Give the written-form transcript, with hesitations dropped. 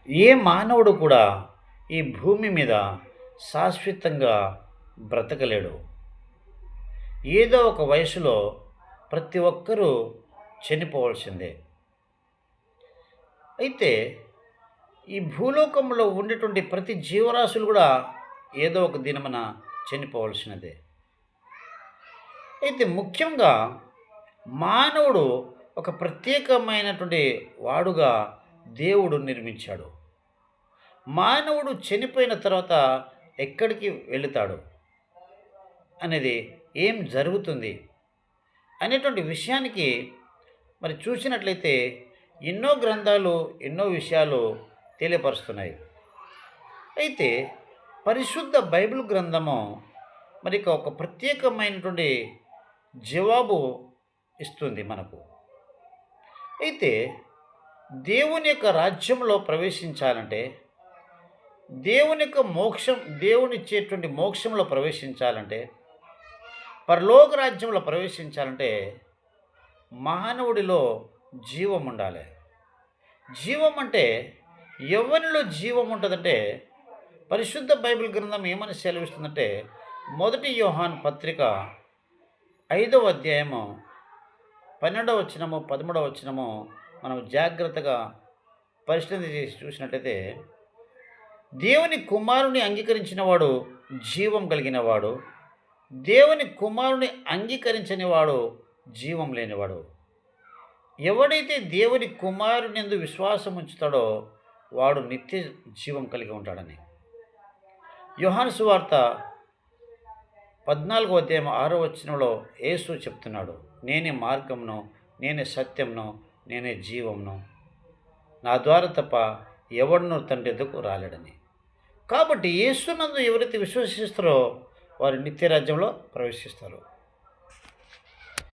ఏ మానవుడు కూడా ఈ భూమి మీద శాశ్వతంగా బ్రతకలేడు. ఏదో ఒక వయసులో ప్రతి ఒక్కరూ చనిపోవాల్సిందే. అయితే ఈ భూలోకంలో ఉండేటువంటి ప్రతి జీవరాశులు కూడా ఏదో ఒక దినమున చనిపోవలసినదే. అయితే ముఖ్యంగా మానవుడు ఒక ప్రత్యేకమైనటువంటి వాడుగా దేవుడు నిర్మించాడు. మానవుడు చనిపోయిన తర్వాత ఎక్కడికి వెళుతాడు అనేది, ఏం జరుగుతుంది అనేటువంటి విషయానికి మరి చూసినట్లయితే ఎన్నో గ్రంథాలు ఎన్నో విషయాలు తెలియపరుస్తున్నాయి. అయితే పరిశుద్ధ బైబిల్ గ్రంథము మరి ఒక ప్రత్యేకమైనటువంటి జవాబు ఇస్తుంది మనకు. అయితే దేవుని యొక్క రాజ్యంలో ప్రవేశించాలంటే, దేవుని యొక్క దేవునిచ్చేటువంటి మోక్షంలో ప్రవేశించాలంటే, పరలోక రాజ్యంలో ప్రవేశించాలంటే మానవుడిలో జీవం ఉండాలి. జీవం అంటే ఎవరిలో జీవం ఉంటుందంటే, పరిశుద్ధ బైబిల్ గ్రంథం ఏమని సెలవిస్తుందంటే, మొదటి యోహాను పత్రిక 5వ అధ్యాయము 12వ వచనము 13వ వచనము మనం జాగ్రత్తగా పరిశీలన చేసి చూసినట్లయితే, దేవుని కుమారుని అంగీకరించిన వాడు జీవం కలిగిన వాడు, దేవుని కుమారుని అంగీకరించని వాడు జీవం లేనివాడు. ఎవడైతే దేవుని కుమారుని యందు విశ్వాసం ఉంచుతాడో వాడు నిత్య జీవం కలిగి ఉంటాడని యోహాను సువార్త 14వ అధ్యాయం 6వ వచనంలో యేసు చెప్తున్నాడు, నేనే మార్గమును, నేనే సత్యమును, నేనే జీవమును, నా ద్వారా తప్ప ఎవడునూ తండ్రి ఎద్దకు రాలేడని. కాబట్టి యేసునందు ఎవరైతే విశ్వసిస్తారో వారు నిత్య రాజ్యంలో ప్రవేశిస్తారు.